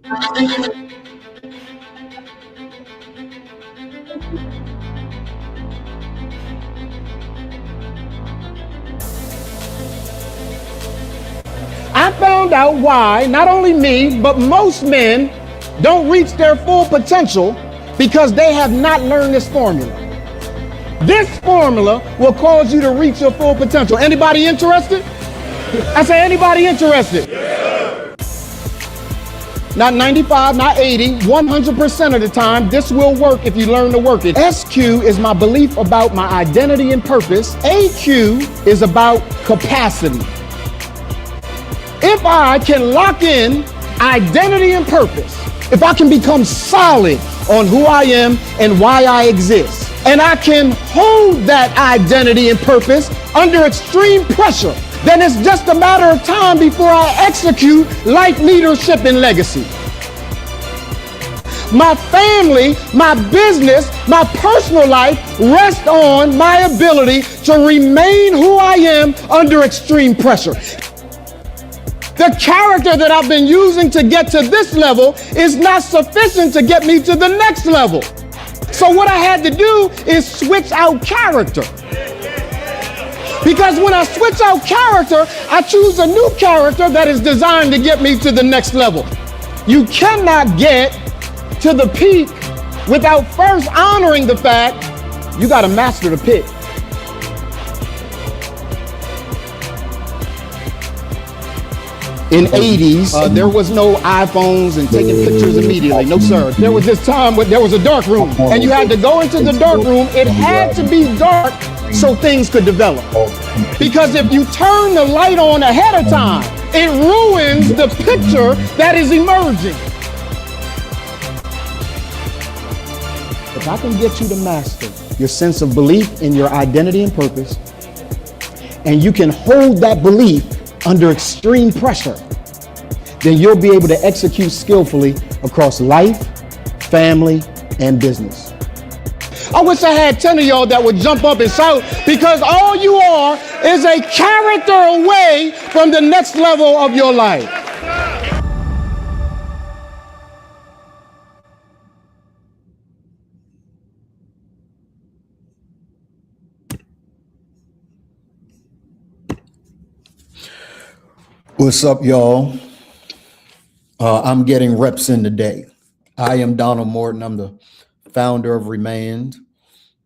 I found out why not only me, but most men don't reach their full potential because they have not learned this formula. This formula will cause you to reach your full potential. Anybody interested? I say, anybody interested? Not 95, not 80, 100% of the time, this will work if you learn to work it. SQ is my belief about my identity and purpose. AQ is about capacity. If I can lock in identity and purpose, if I can become solid on who I am and why I exist, and I can hold that identity and purpose under extreme pressure, then it's just a matter of time before I execute life, leadership, and legacy. My family, my business, my personal life rest on my ability to remain who I am under extreme pressure. The character that I've been using to get to this level is not sufficient to get me to the next level. So what I had to do is switch out character. Because when I switch out character, I choose a new character that is designed to get me to the next level. You cannot get to the peak without first honoring the fact you got to master the pit. In 80s, there was no iPhones and taking pictures immediately. No, sir. There was this time when there was a dark room and you had to go into the dark room. It had to be dark so things could develop. Because if you turn the light on ahead of time, it ruins the picture that is emerging. If I can get you to master your sense of belief in your identity and purpose, and you can hold that belief under extreme pressure, then you'll be able to execute skillfully across life, family, and business. I wish I had 10 of y'all that would jump up and shout, because all you are is a character away from the next level of your life. What's up, y'all? I'm getting reps in today. I am Donald Morton. I'm the founder of ReManned.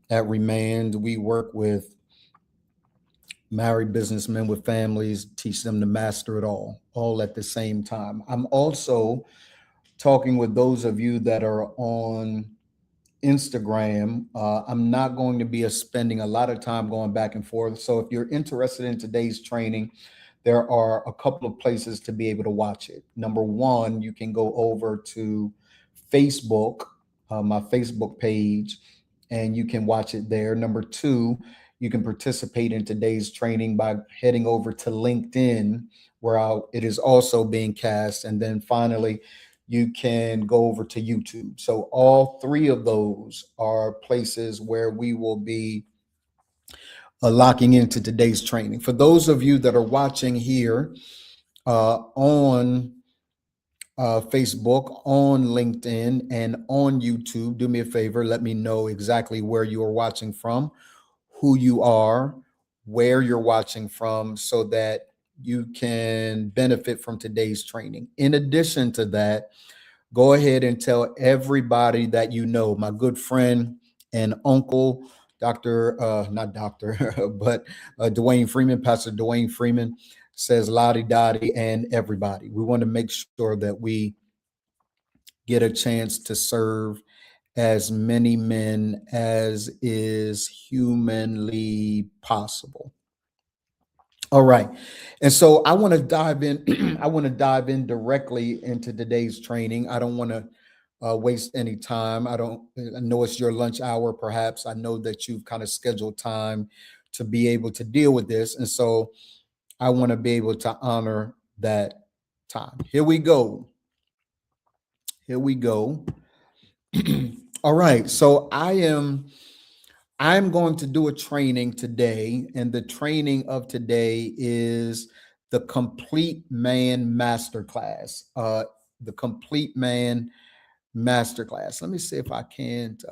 At ReManned, we work with married businessmen with families, teach them to master it all at the same time. I'm also talking with those of you that are on Instagram. I'm not going to be spending a lot of time going back and forth. So if you're interested in today's training, there are a couple of places to be able to watch it. Number one, you can go over to Facebook, my Facebook page, and you can watch it there. Number two, you can participate in today's training by heading over to LinkedIn, where it is also being cast. And then finally, you can go over to YouTube. So all three of those are places where we will be locking into today's training. For those of you that are watching here on Facebook, on LinkedIn, and on YouTube, do me a favor, let me know exactly where you are watching from, who you are, where you're watching from, so that you can benefit from today's training. In addition to that, go ahead and tell everybody that you know. My good friend and uncle, not doctor, but Dwayne Freeman, Pastor Dwayne Freeman, says Lottie Dottie and everybody. We want to make sure that we get a chance to serve as many men as is humanly possible. All right. And so I want to dive in. I want to dive in directly into today's training. I don't want to waste any time. I know it's your lunch hour, perhaps. I know that you've kind of scheduled time to be able to deal with this. And so I want to be able to honor that time. Here we go. Here we go. All right. So I'm going to do a training today, and the training of today is the Complete Man Masterclass. the Complete Man Masterclass. Let me see if I can't.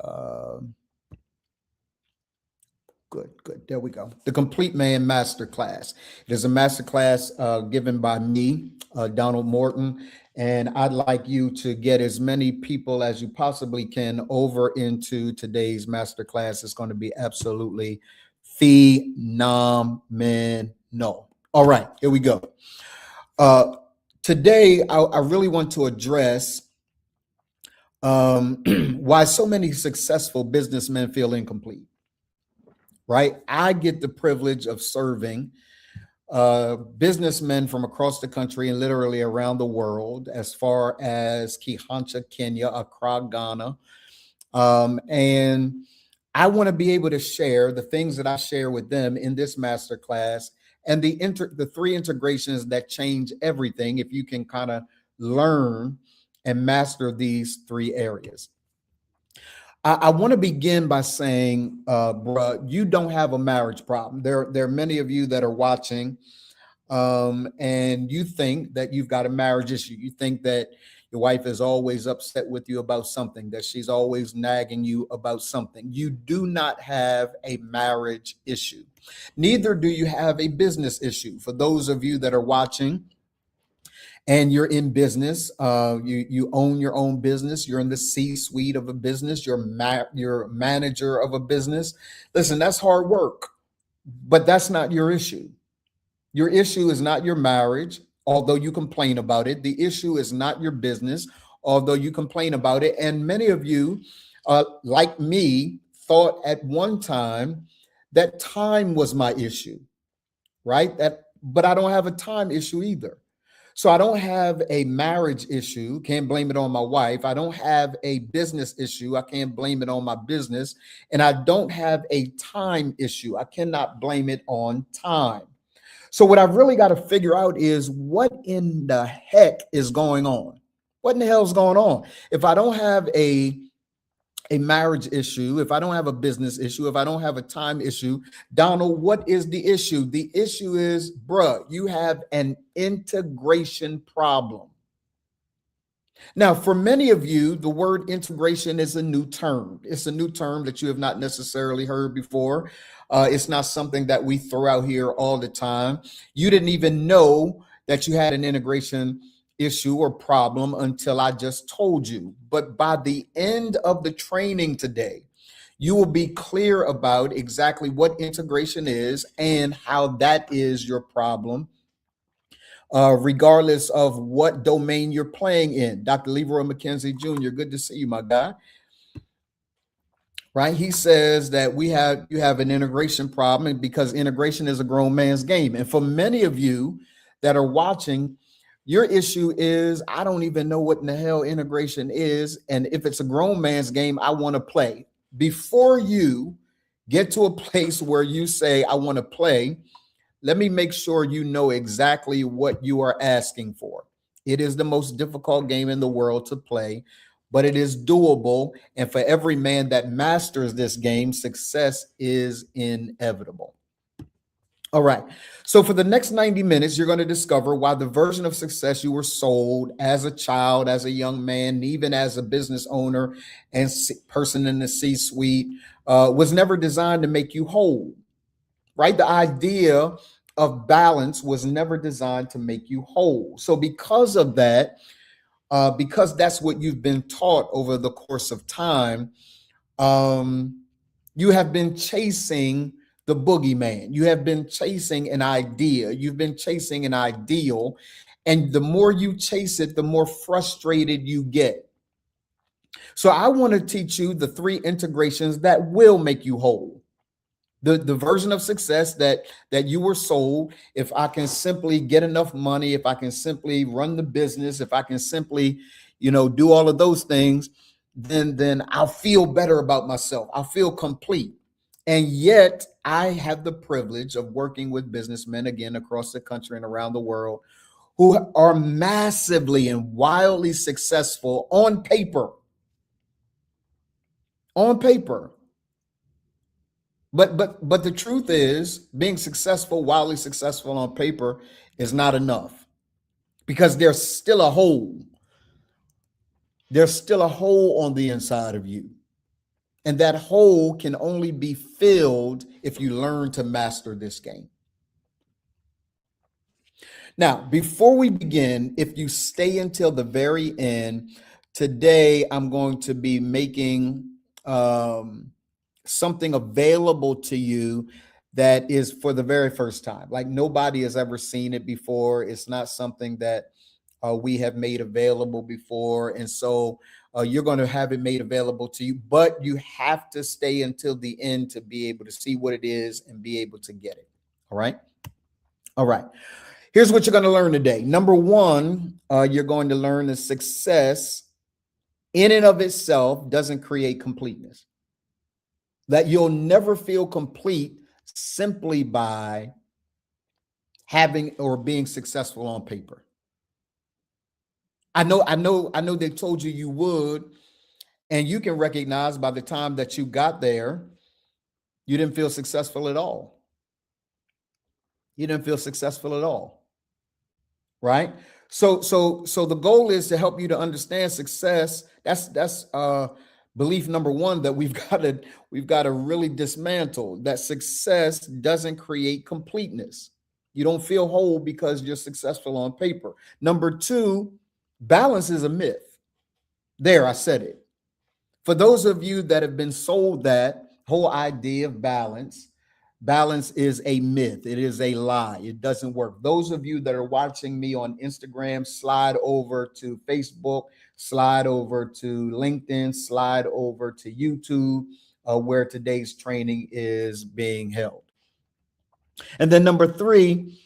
Good. There we go. The Complete Man Masterclass. It is a masterclass given by me, Donald Morton, and I'd like you to get as many people as you possibly can over into today's masterclass. It's going to be absolutely phenomenal. All right, here we go. Today, I really want to address why so many successful businessmen feel incomplete. Right? I get the privilege of serving businessmen from across the country and literally around the world, as far as Kihancha, Kenya, Accra, Ghana. And I want to be able to share the things that I share with them in this masterclass and the three integrations that change everything if you can kind of learn and master these three areas. I want to begin by saying, bruh, you don't have a marriage problem. There are many of you that are watching, and you think that you've got a marriage issue. You think that your wife is always upset with you about something, that she's always nagging you about something. You do not have a marriage issue. Neither do you have a business issue. For those of you that are watching, and you're in business, you own your own business, you're in the C-suite of a business, you're manager of a business. Listen, that's hard work, but that's not your issue. Your issue is not your marriage, although you complain about it. The issue is not your business, although you complain about it. And many of you, like me, thought at one time that time was my issue, right? But I don't have a time issue either. So I don't have a marriage issue, can't blame it on my wife. I don't have a business issue, I can't blame it on my business. And I don't have a time issue, I cannot blame it on time. So what I've really got to figure out is what in the heck is going on? What in the hell is going on? If I don't have a marriage issue, if I don't have a business issue, if I don't have a time issue, Donald, what is the issue? The issue is, bruh, you have an integration problem. Now, for many of you, the word integration is a new term. It's a new term that you have not necessarily heard before. It's not something that we throw out here all the time. You didn't even know that you had an integration issue or problem until I just told you. But by the end of the training today, you will be clear about exactly what integration is and how that is your problem, regardless of what domain you're playing in. Dr. Leroy McKenzie Jr., good to see you, my guy. Right? He says that you have an integration problem because integration is a grown man's game. And for many of you that are watching, your issue is, I don't even know what in the hell integration is. And if it's a grown man's game, I want to play. Before you get to a place where you say, I want to play, let me make sure you know exactly what you are asking for. It is the most difficult game in the world to play, but it is doable. And for every man that masters this game, success is inevitable. All right. So for the next 90 minutes, you're going to discover why the version of success you were sold as a child, as a young man, even as a business owner and person in the C-suite was never designed to make you whole, right? The idea of balance was never designed to make you whole. So because of that, because that's what you've been taught over the course of time, you have been chasing the boogeyman. You have been chasing an idea. You've been chasing an ideal. And the more you chase it, the more frustrated you get. So I want to teach you the three integrations that will make you whole. The version of success that you were sold. If I can simply get enough money, if I can simply run the business, if I can simply, do all of those things, then I'll feel better about myself. I'll feel complete. And yet I have the privilege of working with businessmen, again, across the country and around the world, who are massively and wildly successful on paper. On paper. But the truth is, being successful, wildly successful on paper is not enough, because there's still a hole. there's still a hole on the inside of you. And that hole can only be filled if you learn to master this game. Now, before we begin, if you stay until the very end, today I'm going to be making something available to you that is for the very first time. Like nobody has ever seen it before. It's not something that we have made available before. And so you're going to have it made available to you, but you have to stay until the end to be able to see what it is and be able to get it. All right. All right. Here's what you're going to learn today. Number one, you're going to learn that success in and of itself doesn't create completeness. That you'll never feel complete simply by having or being successful on paper. I know they told you would, and you can recognize by the time that you got there, you didn't feel successful at all. You didn't feel successful at all. Right? So the goal is to help you to understand success. That's belief number one that we've got to really dismantle. That success doesn't create completeness. You don't feel whole because you're successful on paper. Number two, balance is a myth. There, I said it. For those of you that have been sold that whole idea of balance, balance is a myth. It is a lie. It doesn't work. Those of you that are watching me on Instagram, slide over to Facebook, slide over to LinkedIn, slide over to YouTube, where today's training is being held. And then number three,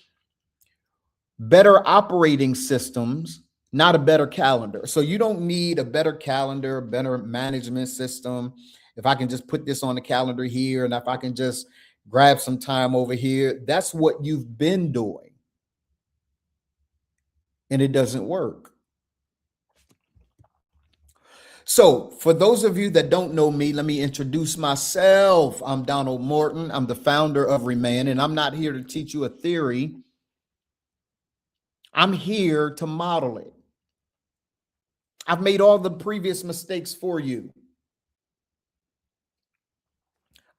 better operating systems, not a better calendar. So you don't need a better calendar, a better management system. If I can just put this on the calendar here, and if I can just grab some time over here, that's what you've been doing. And it doesn't work. So for those of you that don't know me, let me introduce myself. I'm Donald Morton. I'm the founder of ReManned, and I'm not here to teach you a theory. I'm here to model it. I've made all the previous mistakes for you.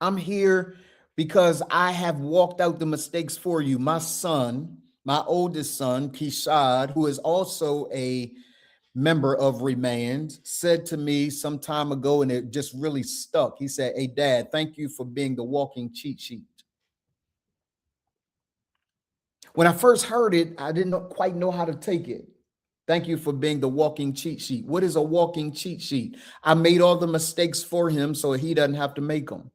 I'm here because I have walked out the mistakes for you. My son, my oldest son, Kishad, who is also a member of ReManned, said to me some time ago, and it just really stuck. He said, "Hey, Dad, thank you for being the walking cheat sheet." When I first heard it, I didn't quite know how to take it. Thank you for being the walking cheat sheet. What is a walking cheat sheet? I made all the mistakes for him so he doesn't have to make them.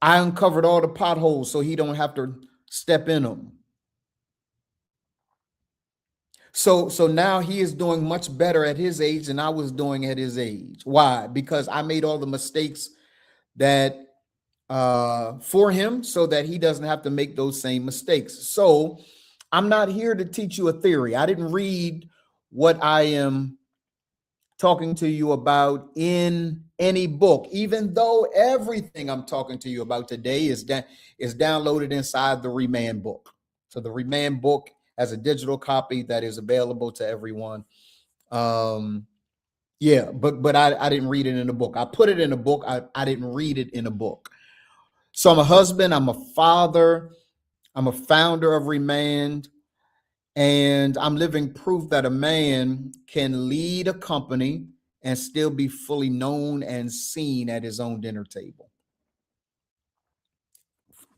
I uncovered all the potholes so he don't have to step in them. So now he is doing much better at his age than I was doing at his age. Why? Because I made all the mistakes that for him so that he doesn't have to make those same mistakes. So I'm not here to teach you a theory. I didn't read what I am talking to you about in any book, even though everything I'm talking to you about today is downloaded inside the ReManned book. So the ReManned book has a digital copy that is available to everyone. Yeah, but I didn't read it in a book. I put it in a book. I didn't read it in a book. So I'm a husband, I'm a father, I'm a founder of ReManned, and I'm living proof that a man can lead a company and still be fully known and seen at his own dinner table.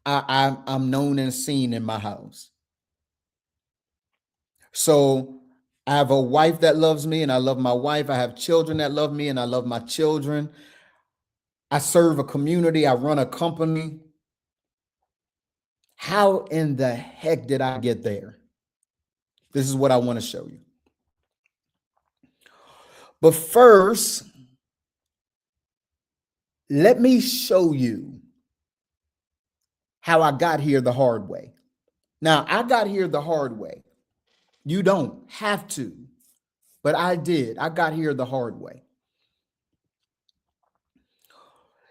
I'm known and seen in my house. So I have a wife that loves me and I love my wife. I have children that love me and I love my children. I serve a community. I run a company. How in the heck did I get there? This is what I want to show you. But first, let me show you how I got here the hard way. Now, I got here the hard way. You don't have to, but I did. I got here the hard way.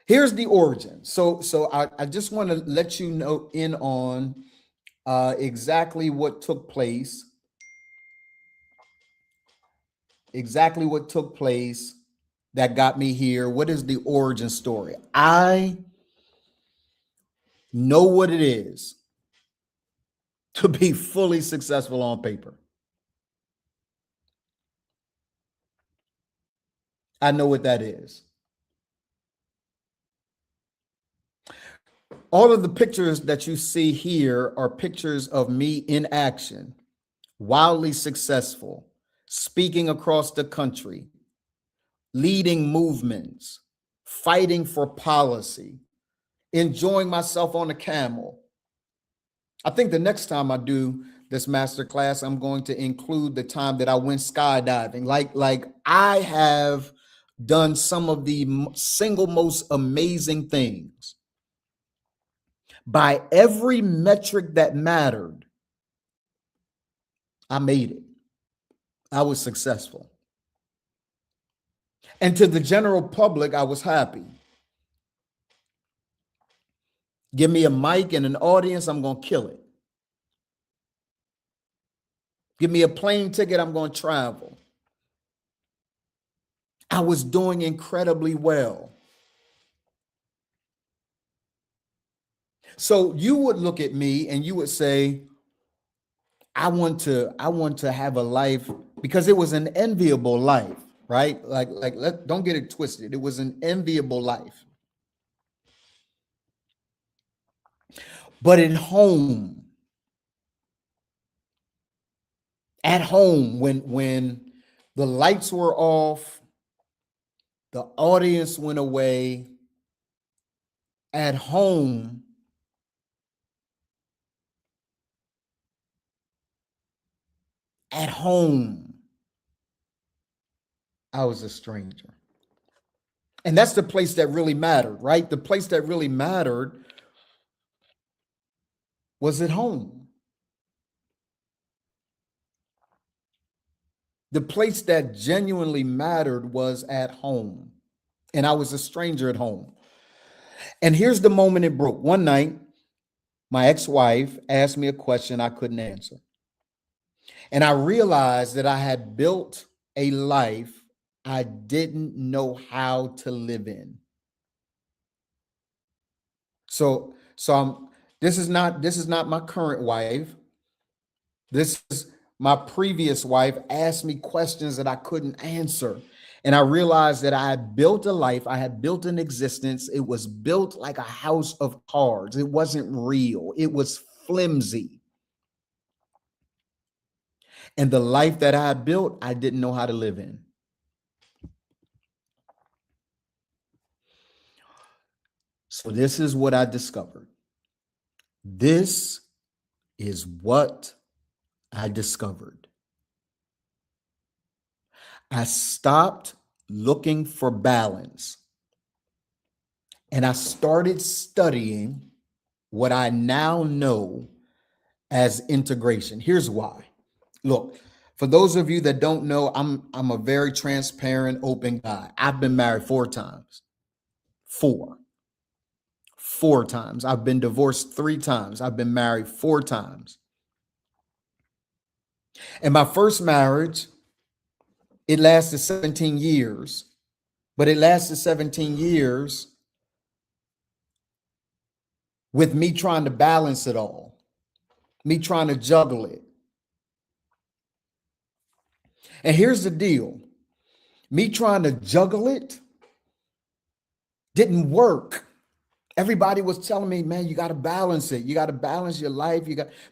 Here's the origin. So I just want to let you know in on exactly what took place exactly what took place that got me here. What is the origin story? I know what it is to be fully successful on paper. I know what that is. All of the pictures that you see here are pictures of me in action, wildly successful, speaking across the country, leading movements, fighting for policy, enjoying myself on a camel. I think the next time I do this master class, I'm going to include the time that I went skydiving. Like I have done some of the single most amazing things. By every metric that mattered, I made it. I was successful. And to the general public, I was happy. Give me a mic and an audience, I'm going to kill it. Give me a plane ticket, I'm going to travel. I was doing incredibly well. So you would look at me and you would say, I want to have a life, because it was an enviable life, right? Don't get it twisted. It was an enviable life. But at home, when the lights were off, the audience went away, at home, I was a stranger. And that's the place that really mattered, right? The place that really mattered was at home. The place that genuinely mattered was at home. And I was a stranger at home. And here's the moment it broke. One night, my ex-wife asked me a question I couldn't answer. And I realized that I had built a life I didn't know how to live in. So this is not my current wife. This is my previous wife asked me questions that I couldn't answer. And I realized that I had built a life, I had built an existence. It was built like a house of cards. It wasn't real. It was flimsy. And the life that I had built, I didn't know how to live in. So this is what I discovered. This is what I discovered. I stopped looking for balance and I started studying what I now know as integration. Here's why. Look, for those of you that don't know, I'm a very transparent, open guy. I've been married 4 times. 4 times. I've been divorced 3 times. I've been married 4 times. And my first marriage, it lasted 17 years, but it lasted 17 years with me trying to balance it all, me trying to juggle it. And here's the deal. Me trying to juggle it didn't work. Everybody was telling me, man, you got to balance it. You got to balance your life.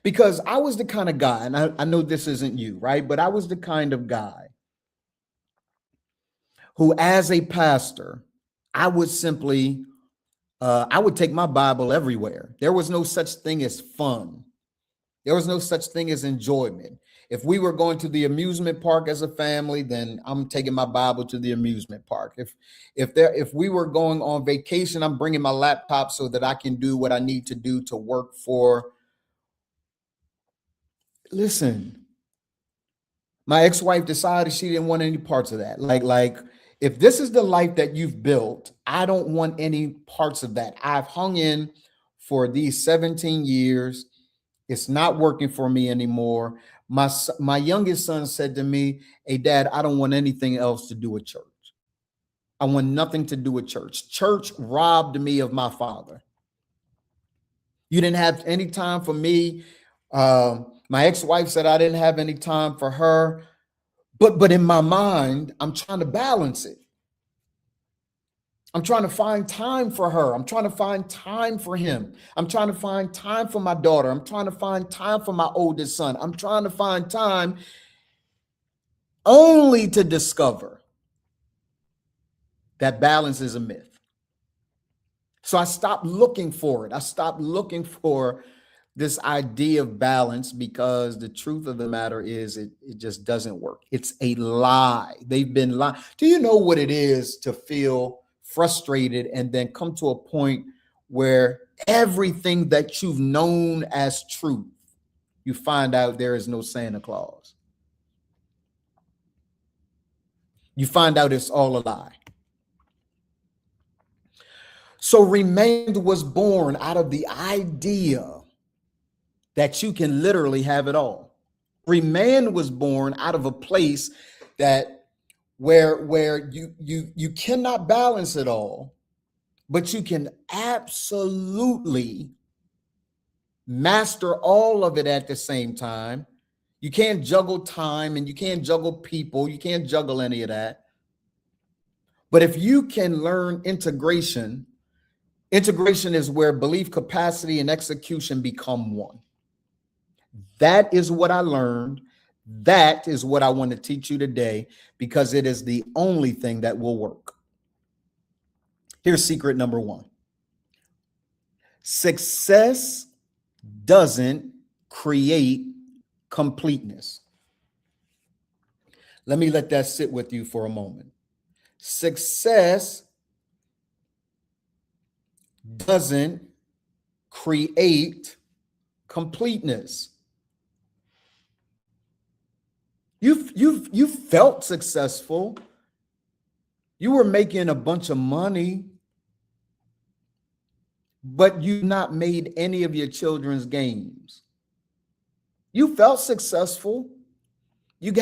Because I was the kind of guy, and I know this isn't you, right? But I was the kind of guy who, as a pastor, I would simply, I would take my Bible everywhere. There was no such thing as fun. There was no such thing as enjoyment. If we were going to the amusement park as a family, then I'm taking my Bible to the amusement park. If we were going on vacation, I'm bringing my laptop so that I can do what I need to do to work for. Listen, my ex-wife decided she didn't want any parts of that. Like if this is the life that you've built, I don't want any parts of that. I've hung in for these 17 years. It's not working for me anymore. My youngest son said to me, "Hey, Dad, I don't want anything else to do with church. I want nothing to do with church. Church robbed me of my father. You didn't have any time for me." My ex-wife said I didn't have any time for her. But in my mind, I'm trying to balance it. I'm trying to find time for her. I'm trying to find time for him. I'm trying to find time for my daughter. I'm trying to find time for my oldest son. I'm trying to find time, only to discover that balance is a myth. So I stopped looking for it. I stopped looking for this idea of balance, because the truth of the matter is it just doesn't work. It's a lie. They've been lying. Do you know what it is to feel frustrated and then come to a point where everything that you've known as truth, you find out there is no Santa Claus? You find out it's all a lie. So ReManned was born out of the idea that you can literally have it all. ReManned was born out of a place that where you cannot balance it all, but you can absolutely master all of it at the same time. You can't juggle time and you can't juggle people. You can't juggle any of that. But if you can learn integration, integration is where belief, capacity, and execution become one. That is what I learned. That is what I want to teach you today, because it is the only thing that will work. Here's secret number one. Success doesn't create completeness. Let me let that sit with you for a moment. Success doesn't create completeness. You've felt successful. You were making a bunch of money, but you've not made any of your children's games. You felt successful. You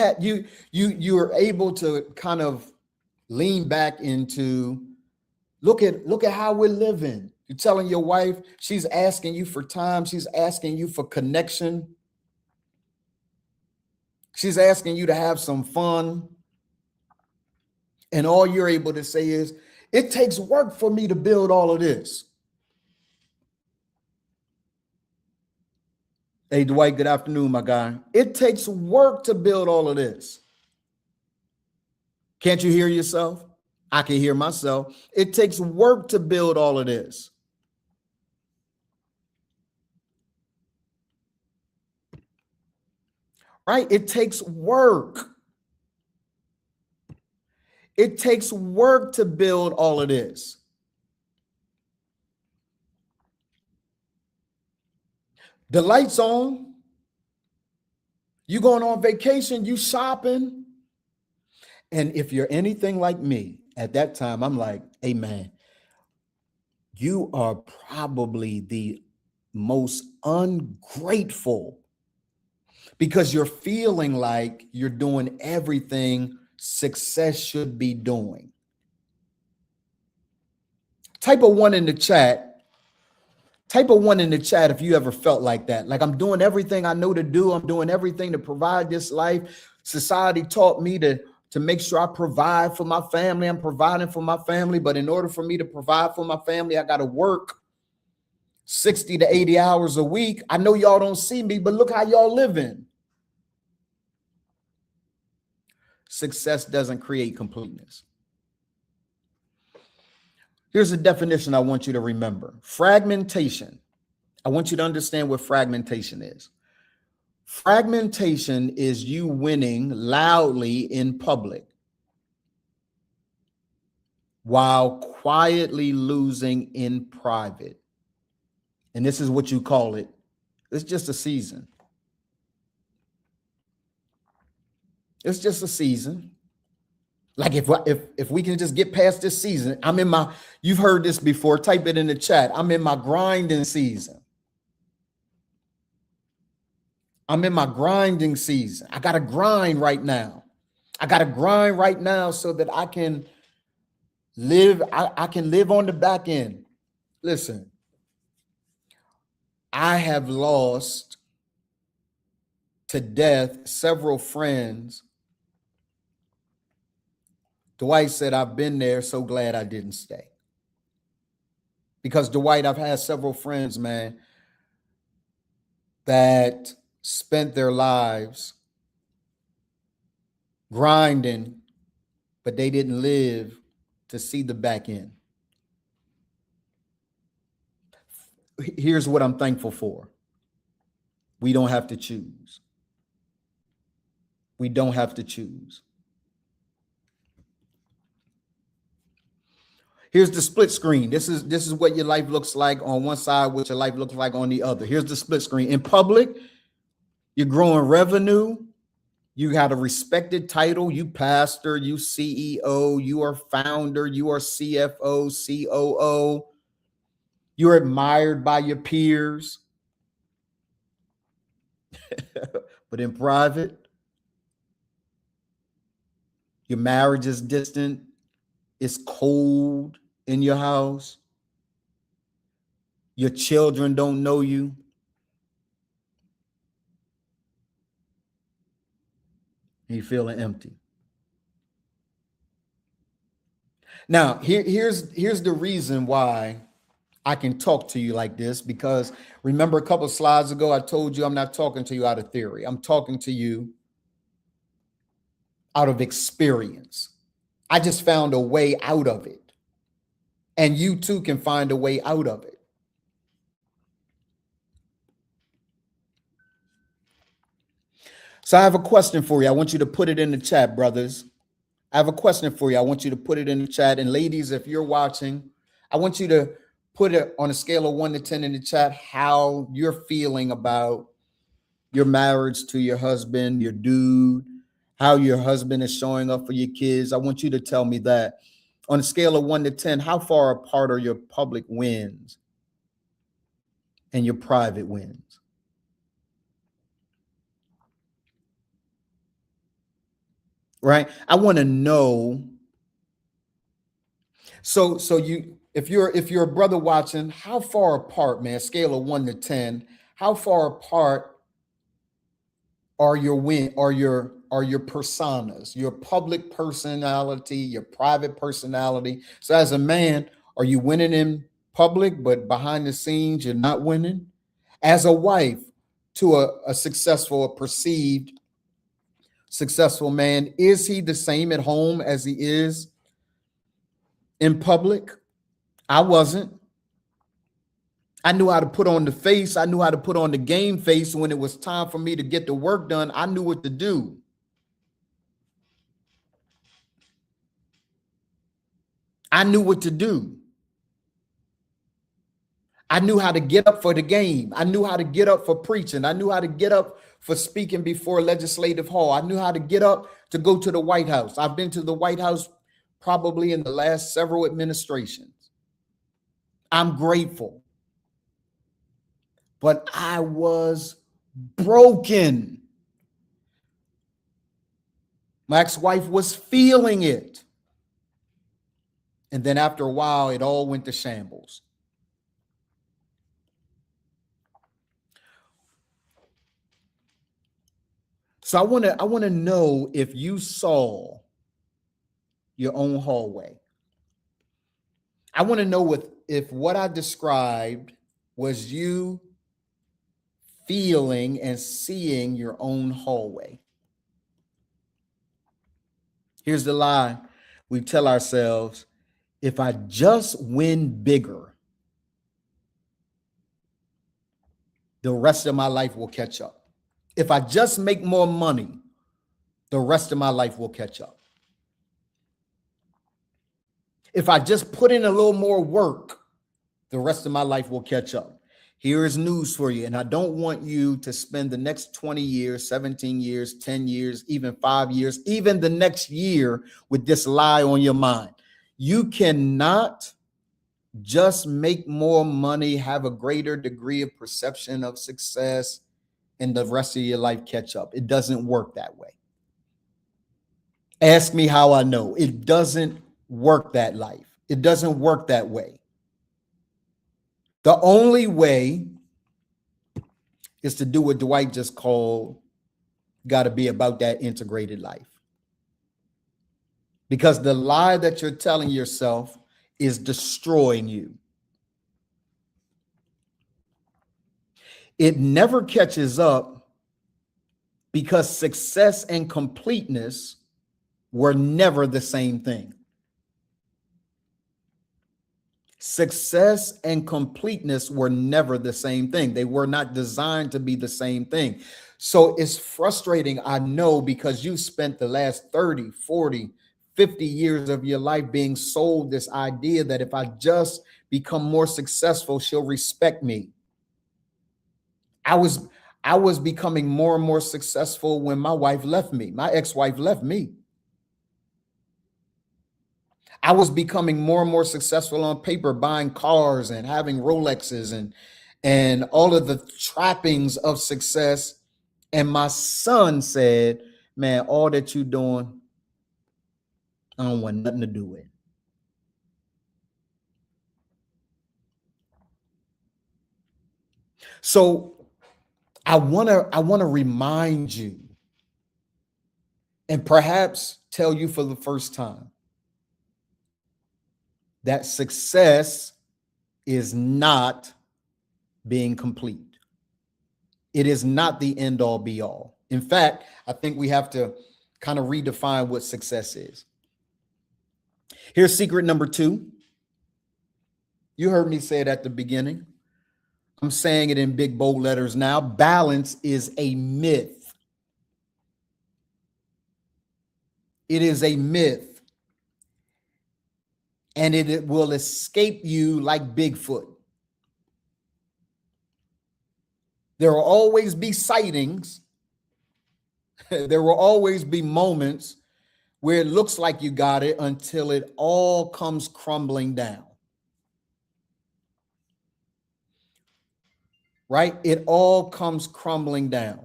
were able to kind of lean back into, look at how we're living. You're telling your wife, she's asking you for time, she's asking you for connection. She's asking you to have some fun. And all you're able to say is, it takes work for me to build all of this. Hey, Dwight, good afternoon, my guy. It takes work to build all of this. Can't you hear yourself? I can hear myself. It takes work to build all of this. Right? It takes work. It takes work to build all of this. The lights on. You going on vacation, you shopping. And if you're anything like me, at that time, I'm like, hey, man, you are probably the most ungrateful, because you're feeling like you're doing everything success should be doing. Type a 1 in the chat. Type a 1 in the chat if you ever felt like that. Like, I'm doing everything I know to do. I'm doing everything to provide this life. Society taught me to make sure I provide for my family. I'm providing for my family. But in order for me to provide for my family, I got to work 60 to 80 hours a week. I know y'all don't see me, but look how y'all living. Success doesn't create completeness. Here's a definition I want you to remember. Fragmentation. I want you to understand what fragmentation is. Fragmentation is you winning loudly in public while quietly losing in private. And this is what you call it. It's just a season. It's just a season. Like if we can just get past this season, I'm in my, you've heard this before, type it in the chat. I'm in my grinding season. I'm in my grinding season. I got to grind right now. I got to grind right now so that I can live. I can live on the back end. Listen, I have lost to death several friends. Dwight said, I've been there. So glad I didn't stay. Because Dwight, I've had several friends, man, that spent their lives grinding, but they didn't live to see the back end. Here's what I'm thankful for. We don't have to choose. We don't have to choose. Here's the split screen. This is what your life looks like on one side, what your life looks like on the other. Here's the split screen. In public, you're growing revenue. You got a respected title. You pastor, you CEO, you are founder, you are CFO, COO. You're admired by your peers. But in private, your marriage is distant. It's cold in your house. Your children don't know you. You're feeling empty. Now, here's the reason why I can talk to you like this, because remember a couple of slides ago, I told you I'm not talking to you out of theory. I'm talking to you out of experience. I just found a way out of it. And you too can find a way out of it. So I have a question for you. I want you to put it in the chat, brothers. I have a question for you. I want you to put it in the chat. And ladies, if you're watching, I want you to put it on a scale of 1 to 10 in the chat, how you're feeling about your marriage to your husband, your dude, how your husband is showing up for your kids. I want you to tell me that. On a scale of 1 to 10, how far apart are your public wins and your private wins? Right? I want to know. So you, if you're a brother watching, how far apart, man, scale of 1 to 10, how far apart are your personas, your public personality, your private personality? So as a man, are you winning in public, but behind the scenes, you're not winning? As a wife to a successful, a perceived successful man, is he the same at home as he is in public? I wasn't. I knew how to put on the face. I knew how to put on the game face. When it was time for me to get the work done, I knew what to do. I knew what to do. I knew how to get up for the game. I knew how to get up for preaching. I knew how to get up for speaking before Legislative Hall. I knew how to get up to go to the White House. I've been to the White House probably in the last several administrations. I'm grateful. But I was broken. My ex-wife was feeling it. And then after a while, it all went to shambles. So I want to know if you saw your own hallway. I want to know if what I described was you feeling and seeing your own hallway. Here's the lie we tell ourselves: if I just win bigger, the rest of my life will catch up. If I just make more money, the rest of my life will catch up. If I just put in a little more work, the rest of my life will catch up. Here is news for you. And I don't want you to spend the next 20 years, 17 years, 10 years, even 5 years, even the next year with this lie on your mind. You cannot just make more money, have a greater degree of perception of success, and the rest of your life catch up. It doesn't work that way. Ask me how I know. It doesn't work that life. It doesn't work that way. The only way is to do what Dwight just called, got to be about that integrated life. Because the lie that you're telling yourself is destroying you. It never catches up because success and completeness were never the same thing. Success and completeness were never the same thing. They were not designed to be the same thing. So it's frustrating, I know, because you spent the last 30, 40, 50 years of your life being sold this idea that if I just become more successful, she'll respect me. I was becoming more and more successful when my wife left me. My ex-wife left me. I was becoming more and more successful on paper, buying cars and having Rolexes and all of the trappings of success. And my son said, man, all that you're doing, I don't want nothing to do with it. So I want to remind you and perhaps tell you for the first time that success is not being complete. It is not the end all be all. In fact, I think we have to kind of redefine what success is. Here's secret number 2. You heard me say it at the beginning. I'm saying it in big bold letters now. Balance is a myth. It is a myth. And it will escape you like Bigfoot. There will always be sightings. There will always be moments where it looks like you got it until it all comes crumbling down. Right? It all comes crumbling down.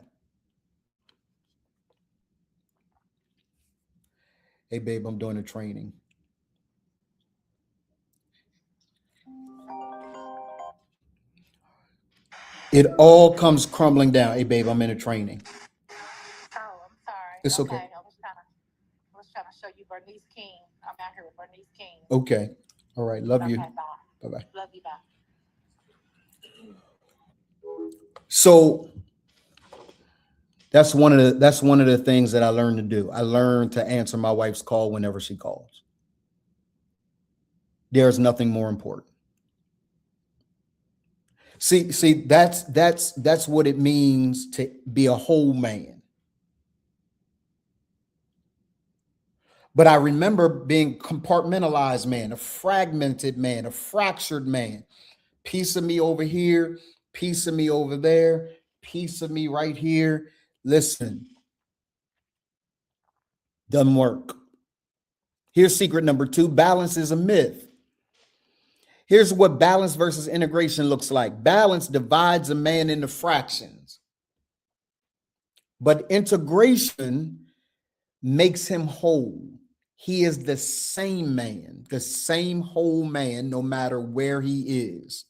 Hey, babe, I'm doing a training. It all comes crumbling down. Hey, babe, I'm in a training. Oh, I'm sorry. It's okay. I was trying to show you Bernice King. I'm out here with Bernice King. Okay. All right. Love you. Bye. Bye-bye. Love you. Bye. So that's one of the things that I learned to do. I learned to answer my wife's call whenever she calls. There's nothing more important. See, that's what it means to be a whole man. But I remember being compartmentalized man, a fragmented man, a fractured man. Piece of me over here, piece of me over there, piece of me right here. Listen, doesn't work. Here's secret number 2. Balance is a myth. Here's what balance versus integration looks like. Balance divides a man into fractions, but integration makes him whole. He is the same man, the same whole man, no matter where he is.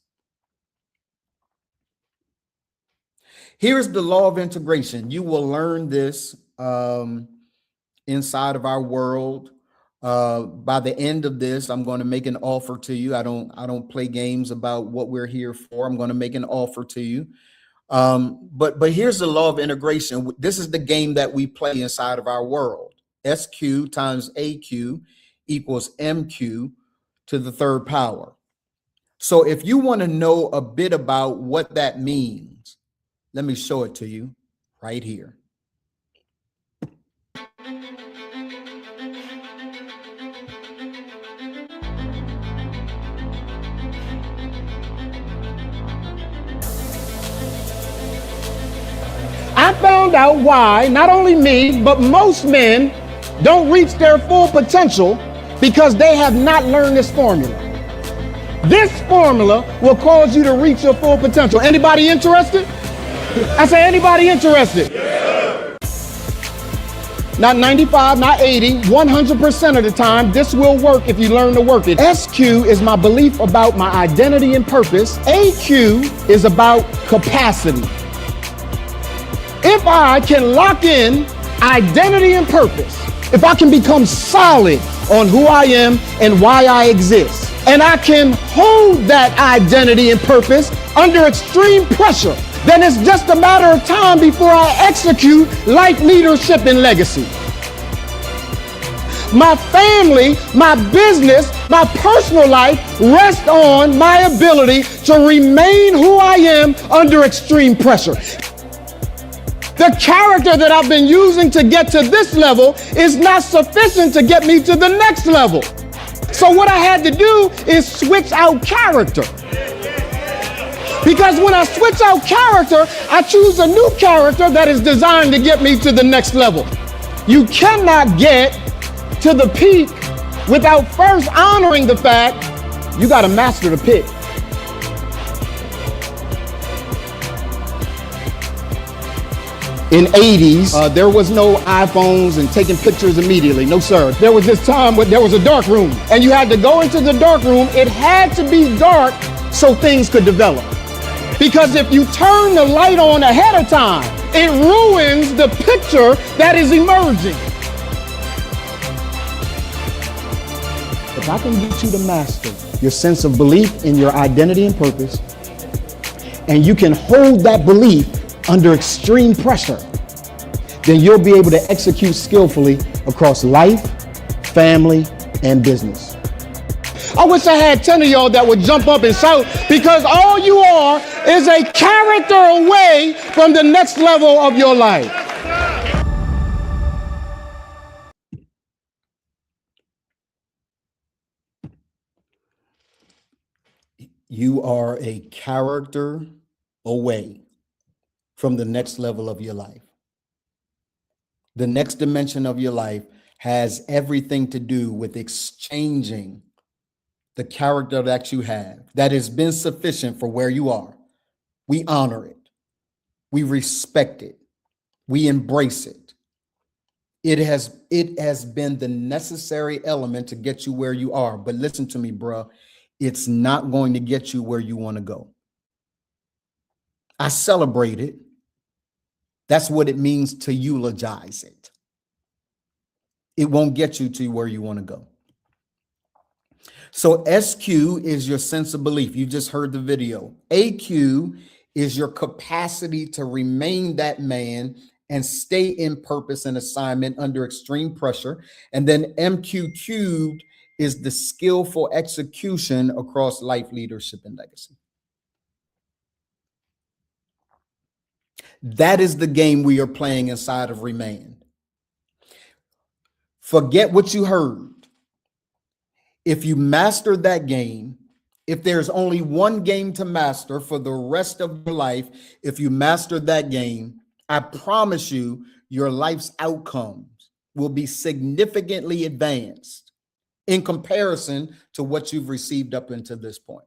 Here's the law of integration. You will learn this inside of our world. By the end of this, I'm going to make an offer to you. I don't play games about what we're here for. I'm going to make an offer to you. But here's the law of integration. This is the game that we play inside of our world. SQ times AQ equals MQ to the third power. So if you want to know a bit about what that means, let me show it to you right here. I found out why not only me, but most men don't reach their full potential because they have not learned this formula. This formula will cause you to reach your full potential. Anybody interested? I say, anybody interested? Not 95, not 80, 100% of the time, this will work if you learn to work it. SQ is my belief about my identity and purpose. AQ is about capacity. If I can lock in identity and purpose, if I can become solid on who I am and why I exist, and I can hold that identity and purpose under extreme pressure, then it's just a matter of time before I execute life, leadership, and legacy. My family, my business, my personal life rest on my ability to remain who I am under extreme pressure. The character that I've been using to get to this level is not sufficient to get me to the next level. So what I had to do is switch out character. Because when I switch out character, I choose a new character that is designed to get me to the next level. You cannot get to the peak without first honoring the fact you got to master the pit. In 80s, there was no iPhones and taking pictures immediately. No, sir. There was this time when there was a dark room and you had to go into the dark room. It had to be dark so things could develop. Because if you turn the light on ahead of time, it ruins the picture that is emerging. If I can get you to master your sense of belief in your identity and purpose, and you can hold that belief under extreme pressure, then you'll be able to execute skillfully across life, family, and business. I wish I had 10 of y'all that would jump up and shout, because all you are is a character away from the next level of your life. You are a character away from the next level of your life. The next dimension of your life has everything to do with exchanging the character that you have that has been sufficient for where you are. We honor it. We respect it. We embrace it. It has been the necessary element to get you where you are. But listen to me, bro. It's not going to get you where you want to go. I celebrate it. That's what it means to eulogize it. It won't get you to where you want to go. So SQ is your sense of belief. You just heard the video. AQ is your capacity to remain that man and stay in purpose and assignment under extreme pressure. And then MQ cubed is the skillful execution across life, leadership, and legacy. That is the game we are playing inside of ReManned. Forget what you heard. If you master that game, if there's only one game to master for the rest of your life, if you master that game, I promise you, your life's outcomes will be significantly advanced in comparison to what you've received up until this point.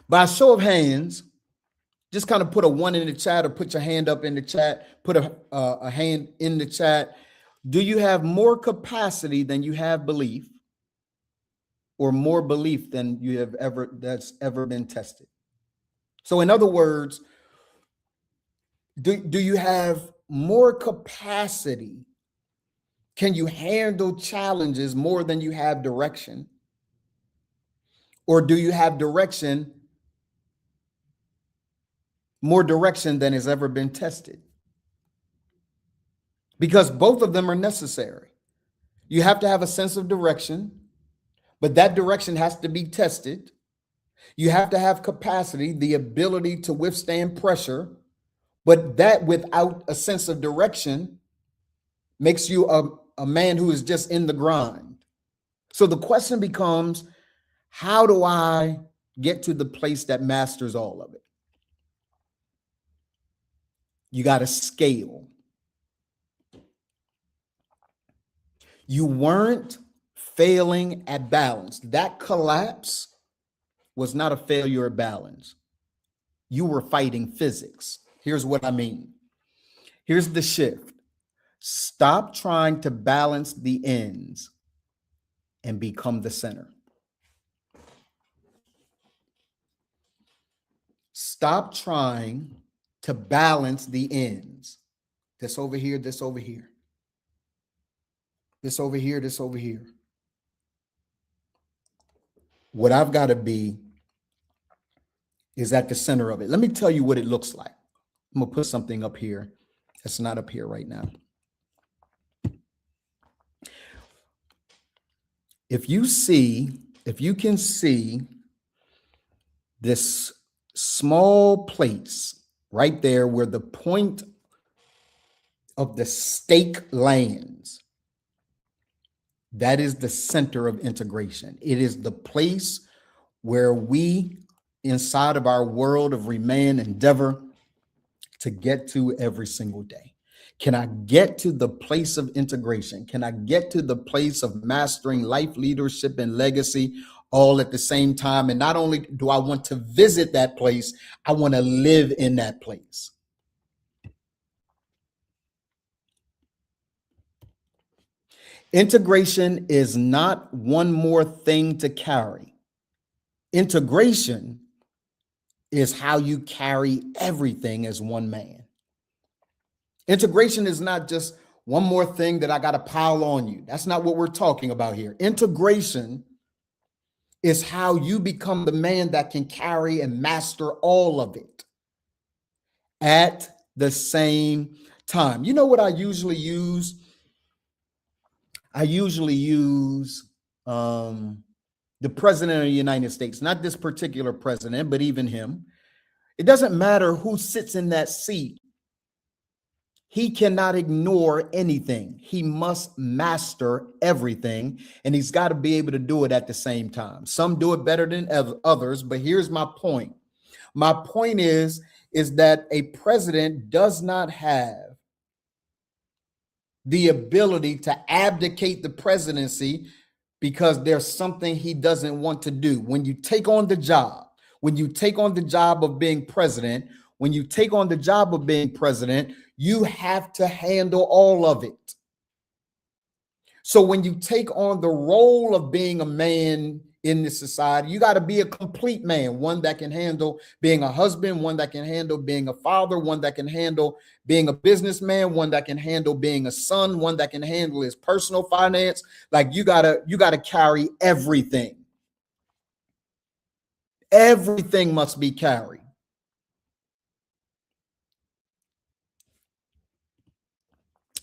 By a show of hands, just kind of put a 1 in the chat or put your hand up in the chat, put a hand in the chat. Do you have more capacity than you have belief, or more belief than you have that's ever been tested? So in other words, do you have more capacity? Can you handle challenges more than you have direction? Or do you have more direction than has ever been tested? Because both of them are necessary. You have to have a sense of direction, but that direction has to be tested. You have to have capacity, the ability to withstand pressure, but that without a sense of direction makes you a man who is just in the grind. So the question becomes, how do I get to the place that masters all of it? You got to scale. You weren't failing at balance. That collapse was not a failure at balance. you were fighting physics. Here's what I mean. Here's the shift. Stop trying to balance the ends and become the center. Stop trying to balance the ends. This over here, this over here. This over here, this over here. What I've got to be is at the center of it. Let me tell you what it looks like. I'm going to put something up here that's not up here right now. If you can see this small place right there where the point of the stake lands, that is the center of integration. It is the place where we, inside of our world of ReManned, endeavor to get to every single day. Can I get to the place of integration? Can I get to the place of mastering life, leadership, and legacy all at the same time? And not only do I want to visit that place, I want to live in that place. Integration is not one more thing to carry. Integration is how you carry everything as one man. Integration is not just one more thing that I got to pile on you. That's not what we're talking about here. Integration is how you become the man that can carry and master all of it at the same time. You know what I usually use? I usually use the president of the United States, not this particular president, but even him. It doesn't matter who sits in that seat. He cannot ignore anything. He must master everything, and he's got to be able to do it at the same time. Some do it better than others, but here's my point. My point is that a president does not have the ability to abdicate the presidency because there's something he doesn't want to do. When you take on the job, of being president, you have to handle all of it. So when you take on the role of being a man in this society, you got to be a complete man, one that can handle being a husband, one that can handle being a father, one that can handle being a businessman, one that can handle being a son, one that can handle his personal finance. Like you gotta carry everything. Everything must be carried.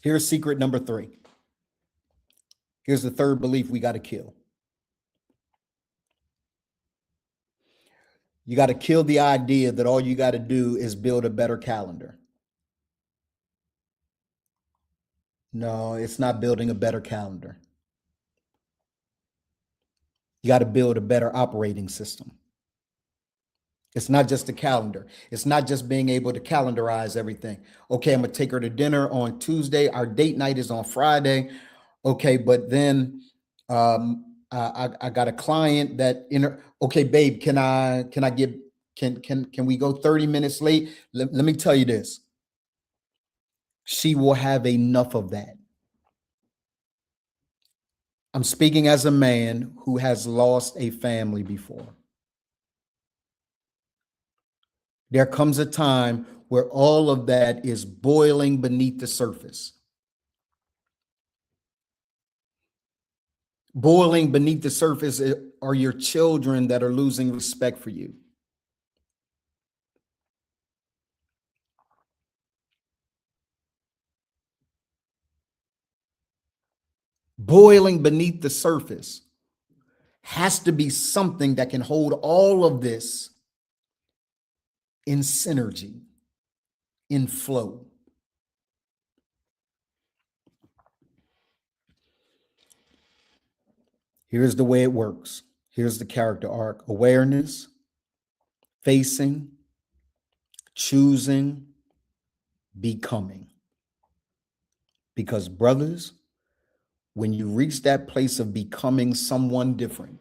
Here's secret number 3. Here's the third belief we got to kill. You got to kill the idea that all you got to do is build a better calendar. No, it's not building a better calendar. You got to build a better operating system. It's not just a calendar. It's not just being able to calendarize everything. Okay, I'm going to take her to dinner on Tuesday. Our date night is on Friday. Okay, but then I got a client that okay, babe, can we go 30 minutes late? Let me tell you this. She will have enough of that. I'm speaking as a man who has lost a family before. There comes a time where all of that is boiling beneath the surface. Boiling beneath the surface are your children that are losing respect for you. Boiling beneath the surface has to be something that can hold all of this in synergy, in flow. Here's the way it works. Here's the character arc: awareness, facing, choosing, becoming. Because brothers, when you reach that place of becoming someone different,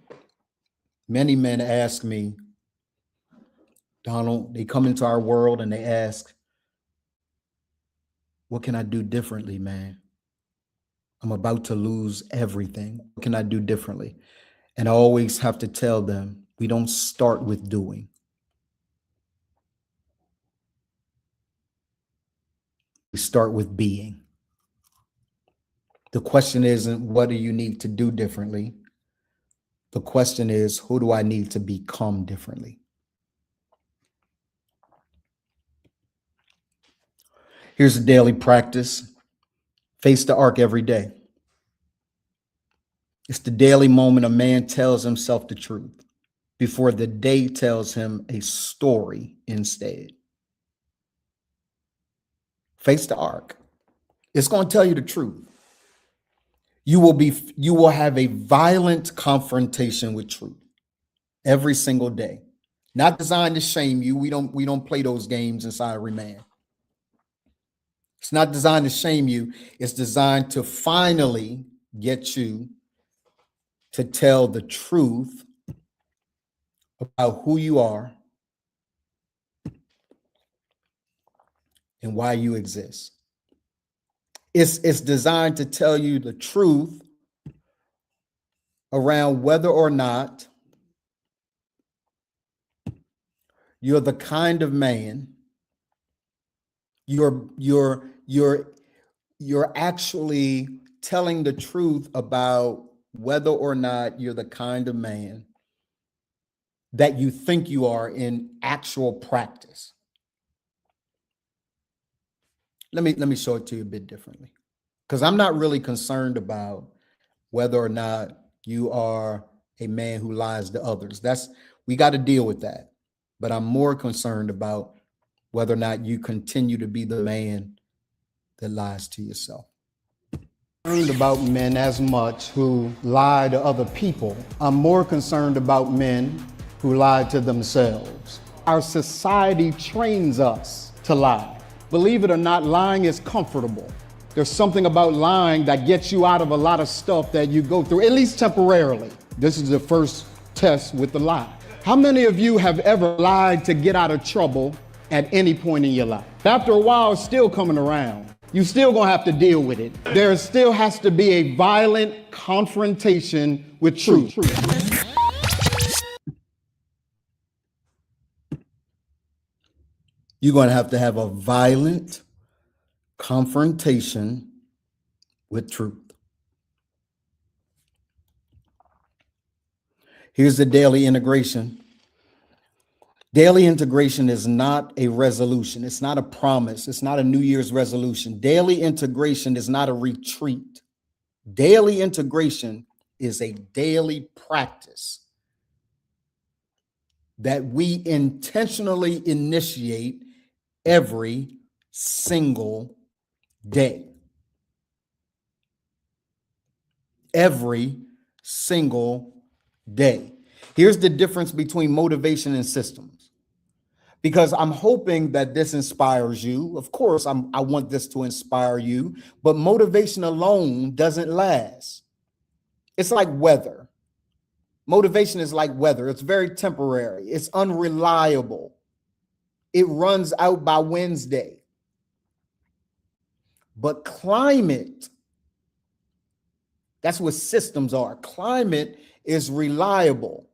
many men ask me, Donald, they come into our world and they ask, what can I do differently, man? I'm about to lose everything. What can I do differently? And I always have to tell them, we don't start with doing. We start with being. The question isn't, what do you need to do differently? The question is, who do I need to become differently? Here's a daily practice. Face the arc every day. It's the daily moment a man tells himself the truth before the day tells him a story instead. Face the arc. It's going to tell you the truth. You will have a violent confrontation with truth every single day. Not designed to shame you. We don't play those games inside ReManned. It's not designed to shame you. It's designed to finally get you to tell the truth about who you are and why you exist. It's designed to tell you the truth around whether or not you're the kind of man you're actually telling the truth about whether or not you're the kind of man that you think you are in actual practice. Let me show it to you a bit differently, because I'm not really concerned about whether or not you are a man who lies to others. We got to deal with that. But I'm more concerned about whether or not you continue to be the man that lies to yourself. Concerned about men as much who lie to other people. I'm more concerned about men who lie to themselves. Our society trains us to lie. Believe it or not, lying is comfortable. There's something about lying that gets you out of a lot of stuff that you go through, at least temporarily. This is the first test with the lie. How many of you have ever lied to get out of trouble at any point in your life? After a while, it's still coming around. You still gonna have to deal with it. There still has to be a violent confrontation with truth. You're going to have a violent confrontation with truth. Here's the daily integration. Daily integration is not a resolution. It's not a promise. It's not a New Year's resolution. Daily integration is not a retreat. Daily integration is a daily practice that we intentionally initiate every single day. Every single day. Here's the difference between motivation and systems, because I'm hoping that this inspires you. Of course, I want this to inspire you, but motivation alone doesn't last. It's like weather. Motivation is like weather. It's very temporary. It's unreliable. It runs out by Wednesday. But climate, that's what systems are. Climate is reliable.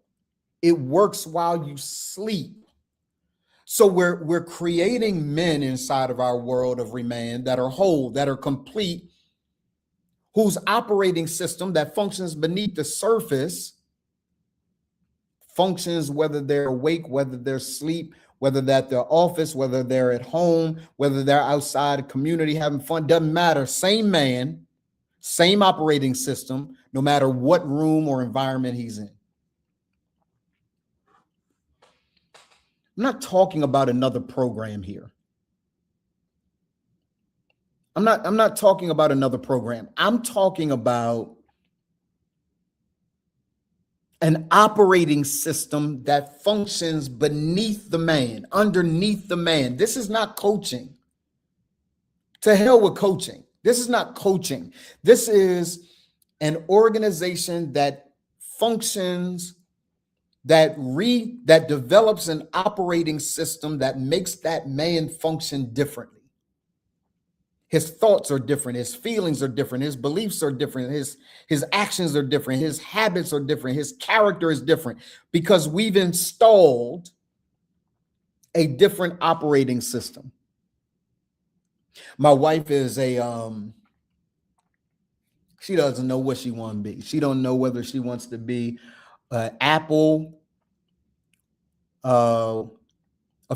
It works while you sleep. So we're creating men inside of our world of ReManned that are whole, that are complete, whose operating system that functions beneath the surface functions whether they're awake, whether they're asleep, whether they're at their office, whether they're at home, whether they're outside the community having fun, doesn't matter. Same man, same operating system, no matter what room or environment he's in. I'm not talking about another program here. I'm not talking about another program. I'm talking about an operating system that functions beneath the man, underneath the man. This is not coaching. To hell with coaching. This is not coaching. This is an organization that functions that develops an operating system that makes that man function differently. His thoughts are different, his feelings are different, his beliefs are different, his actions are different, his habits are different, his character is different, because we've installed a different operating system. My wife is she doesn't know what she wants to be. She don't know whether she wants to be Apple, a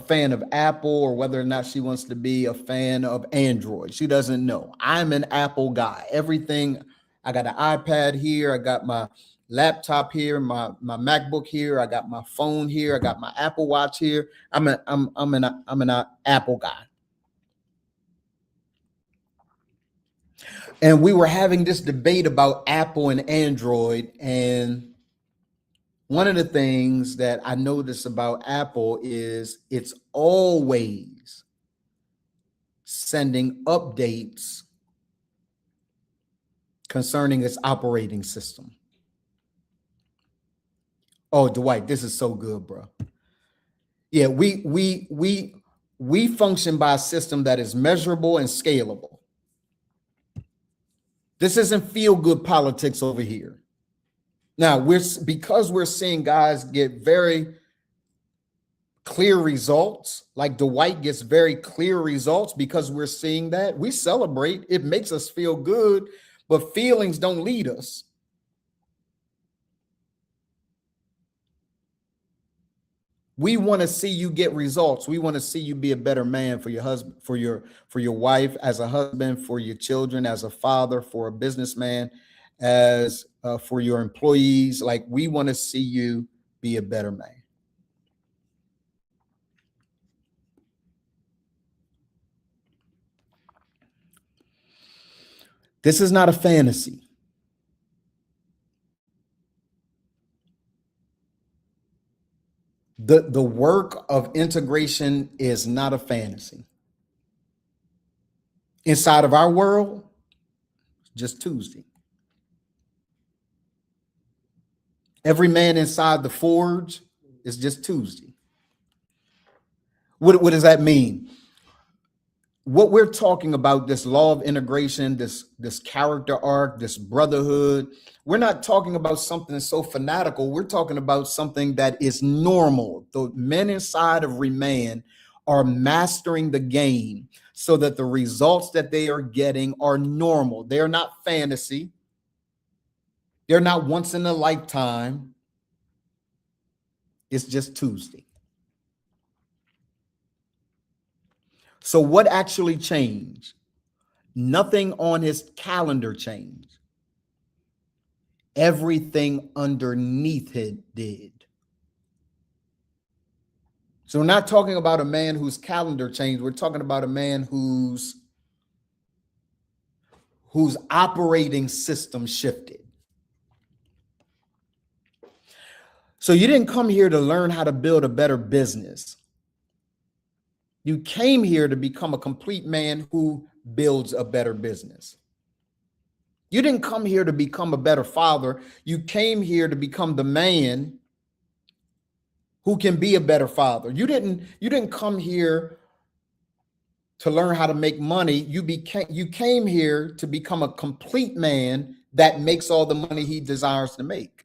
fan of Apple, or whether or not she wants to be a fan of Android. She doesn't know. I'm an Apple guy. Everything, I got an iPad here, I got my laptop here, my MacBook here, I got my phone here, I got my Apple Watch here. I'm an Apple guy. And we were having this debate about Apple and Android, and one of the things that I notice about Apple is it's always sending updates concerning its operating system. Oh, Dwight, this is so good, bro. Yeah, we function by a system that is measurable and scalable. This isn't feel-good politics over here. Now, because we're seeing guys get very clear results, like Dwight gets very clear results, because we're seeing that, we celebrate. It makes us feel good, but feelings don't lead us. We want to see you get results. We want to see you be a better man for your husband, for your wife, as a husband, for your children, as a father, for a businessman, as for your employees. Like, we want to see you be a better man. This is not a fantasy. The work of integration is not a fantasy. Inside of our world, just Tuesday. Every man inside the forge is just Tuesday. What does that mean? What we're talking about, this law of integration, this character arc, this brotherhood, we're not talking about something so fanatical. We're talking about something that is normal. The men inside of ReManned are mastering the game so that the results that they are getting are normal. They're not fantasy. They're not once in a lifetime. It's just Tuesday. So what actually changed? Nothing on his calendar changed. Everything underneath it did. So we're not talking about a man whose calendar changed. We're talking about a man whose operating system shifted. So you didn't come here to learn how to build a better business. You came here to become a complete man who builds a better business. You didn't come here to become a better father. You came here to become the man who can be a better father. You didn't come here to learn how to make money. You came here to become a complete man that makes all the money he desires to make.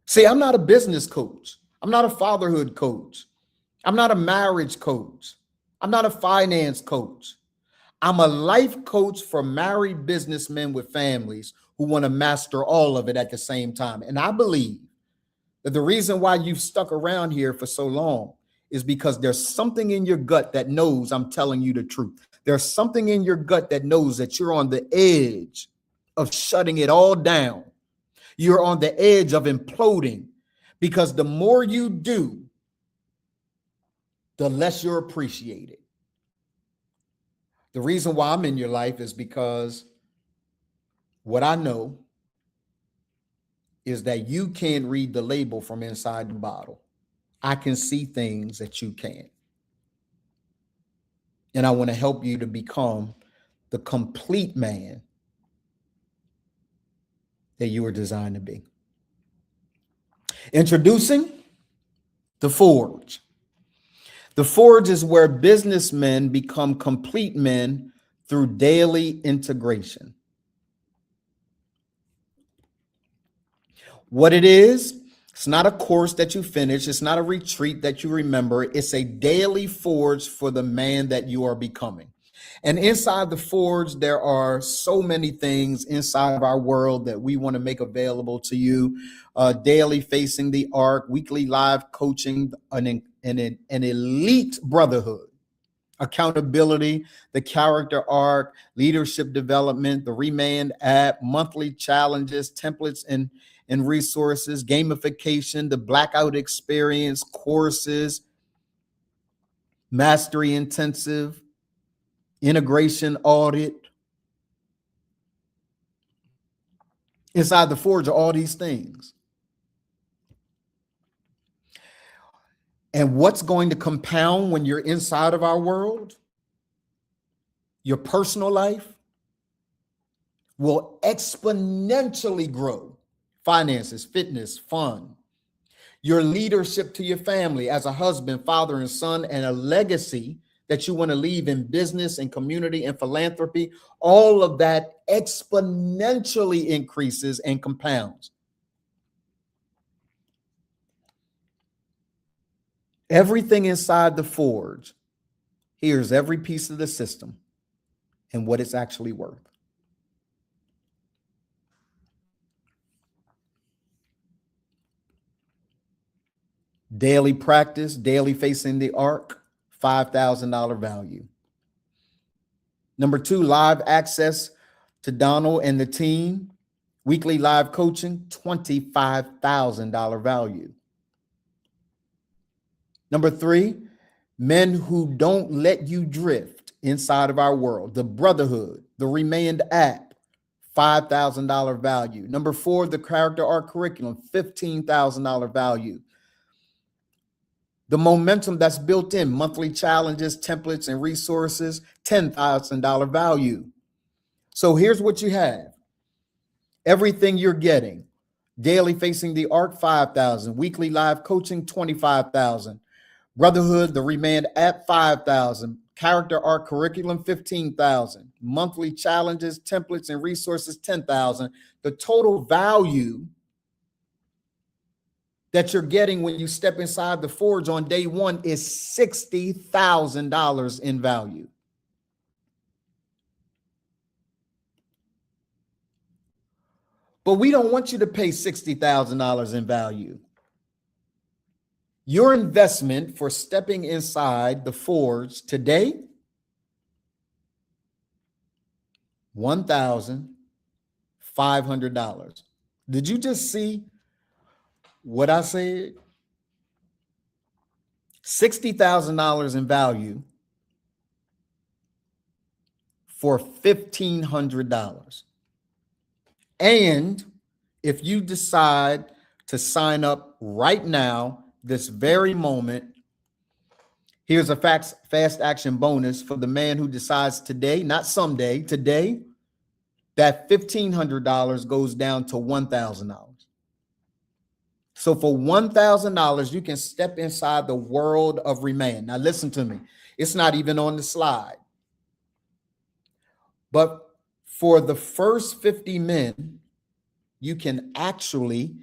See, I'm not a business coach. I'm not a fatherhood coach. I'm not a marriage coach. I'm not a finance coach. I'm a life coach for married businessmen with families who want to master all of it at the same time. And I believe that the reason why you've stuck around here for so long is because there's something in your gut that knows I'm telling you the truth. There's something in your gut that knows that you're on the edge of shutting it all down. You're on the edge of imploding, because the more you do, the less you're appreciated. The reason why I'm in your life is because what I know is that you can't read the label from inside the bottle. I can see things that you can't. And I want to help you to become the complete man that you were designed to be. Introducing the Forge. The Forge is where businessmen become complete men through daily integration. What it is, it's not a course that you finish. It's not a retreat that you remember. It's a daily forge for the man that you are becoming. And inside the Forge, there are so many things inside of our world that we want to make available to you. Daily Facing the Arc, weekly live coaching, an elite brotherhood, accountability, the character arc, leadership development, the ReManned app, monthly challenges, templates and resources, gamification, the blackout experience, courses, mastery intensive, integration audit. Inside the Forge are all these things. And what's going to compound when you're inside of our world? Your personal life will exponentially grow. Finances, fitness, fun. Your leadership to your family as a husband, father, and son, and a legacy that you want to leave in business and community and philanthropy, all of that exponentially increases and compounds. Everything inside the Forge, here's every piece of the system and what it's actually worth. Daily practice, daily facing the arc, $5,000 value. Number 2, live access to Donald and the team, weekly live coaching, $25,000 value. Number 3, men who don't let you drift inside of our world, the brotherhood, the ReManned app, $5,000 value. Number 4, the character arc curriculum, $15,000 value. The momentum that's built in, monthly challenges, templates, and resources, $10,000 value. So here's what you have. Everything you're getting. Daily Facing the Arc, $5,000. Weekly live coaching, $25,000. Brotherhood, the ReManned app, $5,000. Character arc curriculum, $15,000. Monthly challenges, templates, and resources, $10,000. The total value that you're getting when you step inside the Forge on day 1 is $60,000 in value. But we don't want you to pay $60,000 in value. Your investment for stepping inside the Forge today, $1,500. Did you just see what I said? $60,000 in value for $1,500. And if you decide to sign up right now, this very moment, here's a fast action bonus for the man who decides today, not someday, today, that $1,500 goes down to $1,000. So for $1,000, you can step inside the world of ReManned. Now listen to me. It's not even on the slide. But for the first 50 men, you can actually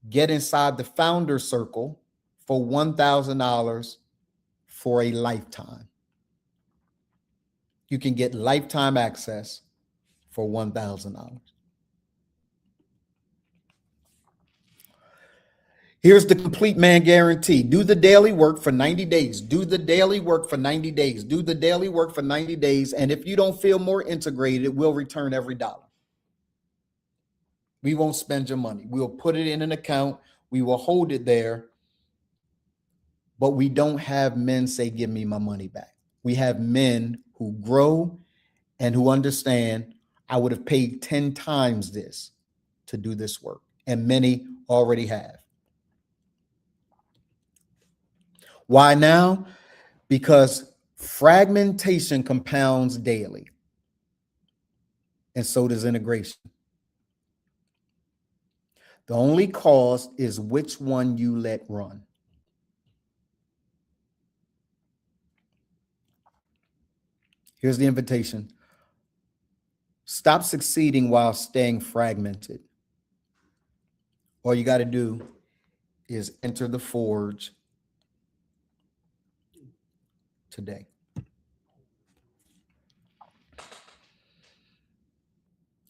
get inside the founder circle for $1,000 for a lifetime. You can get lifetime access for $1,000. Here's the Complete Man guarantee. Do the daily work for 90 days. Do the daily work for 90 days. Do the daily work for 90 days. And if you don't feel more integrated, we'll return every dollar. We won't spend your money. We'll put it in an account. We will hold it there. But we don't have men say, give me my money back. We have men who grow and who understand I would have paid 10 times this to do this work. And many already have. Why now? Because fragmentation compounds daily. And so does integration. The only cost is which one you let run. Here's the invitation. Stop succeeding while staying fragmented. All you got to do is enter the forge today.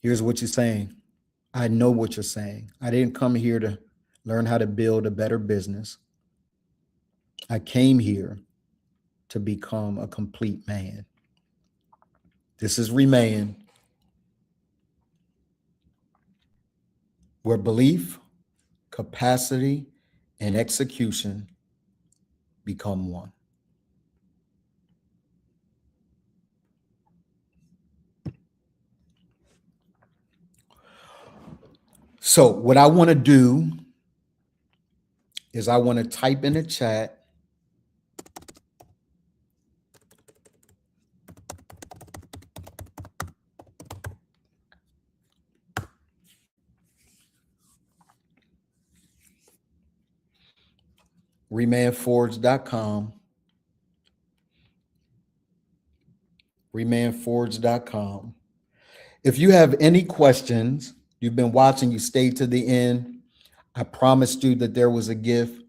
Here's what you're saying. I know what you're saying. I didn't come here to learn how to build a better business. I came here to become a complete man. This is ReManned, where belief, capacity, and execution become one. So what I want to do is I want to type in the chat ReMannedForge.com. ReMannedForge.com. If you have any questions, you've been watching, you stayed to the end. I promised you that there was a gift.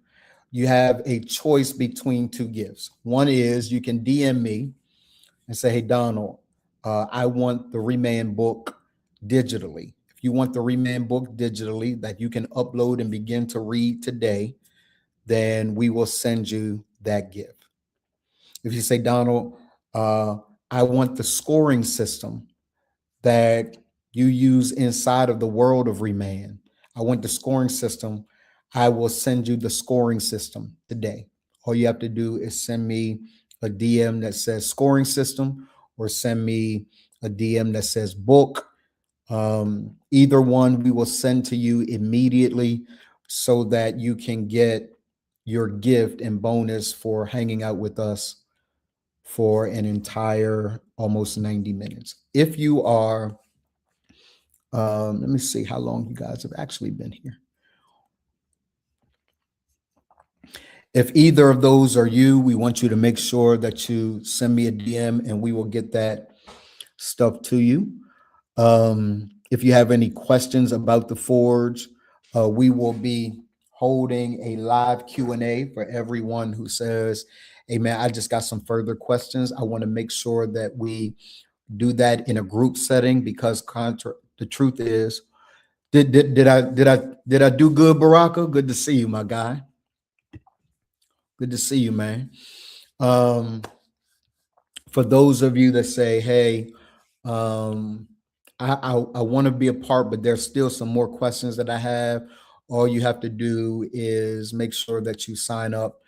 You have a choice between two gifts. One is you can DM me and say, hey, Donald, I want the ReManned book digitally. If you want the ReManned book digitally that you can upload and begin to read today, then we will send you that gift. If you say, Donald, I want the scoring system that you use inside of the world of ReManned. I want the scoring system. I will send you the scoring system today. All you have to do is send me a DM that says scoring system or send me a DM that says book. Either one we will send to you immediately so that you can get your gift and bonus for hanging out with us for an entire almost 90 minutes. If you are, let me see how long you guys have actually been here. If either of those are you, we want you to make sure that you send me a DM and we will get that stuff to you. If you have any questions about the Forge, we will be holding a live Q&A for everyone who says, hey man, I just got some further questions. I want to make sure that we do that in a group setting because the truth is, did I do good, Baraka? Good to see you, my guy. Good to see you, man. For those of you that say, hey, I want to be a part, but there's still some more questions that I have. All you have to do is make sure that you sign up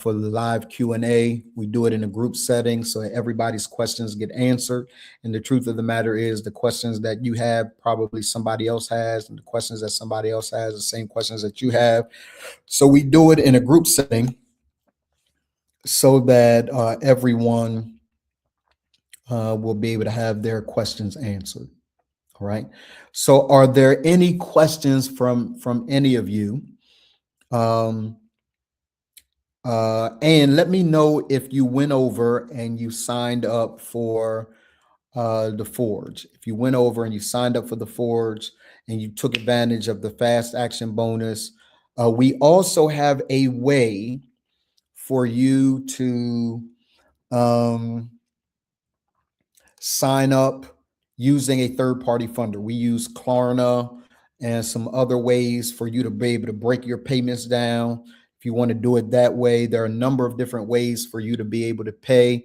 for the live Q&A. We do it in a group setting so everybody's questions get answered. And the truth of the matter is the questions that you have, probably somebody else has, and the questions that somebody else has, the same questions that you have. So we do it in a group setting so that everyone will be able to have their questions answered. All right. So are there any questions from any of you? And let me know if you went over and you signed up for the Forge. If you went over and you signed up for the Forge and you took advantage of the fast action bonus, we also have a way for you to sign up using a third-party funder. We use Klarna and some other ways for you to be able to break your payments down. If you want to do it that way, there are a number of different ways for you to be able to pay.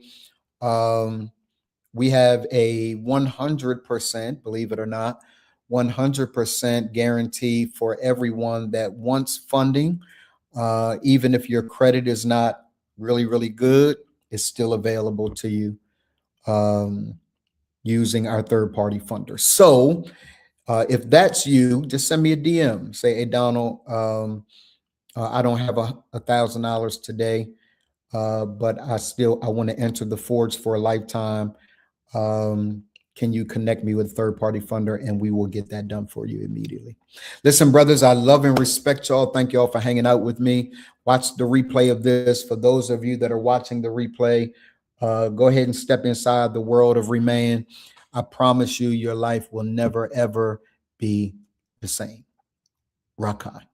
We have a 100%, believe it or not, 100% guarantee for everyone that wants funding. Even if your credit is not really, really good, it's still available to you using our third-party funder. So if that's you, just send me a DM. Say, hey, Donald, I don't have $1,000 today, but I want to enter the Forge for a lifetime. can you connect me with a third-party funder, and we will get that done for you immediately. Listen, brothers, I love and respect y'all. Thank y'all for hanging out with me. Watch the replay of this. For those of you that are watching the replay, go ahead and step inside the world of ReManned. I promise you, your life will never, ever be the same. Rock on.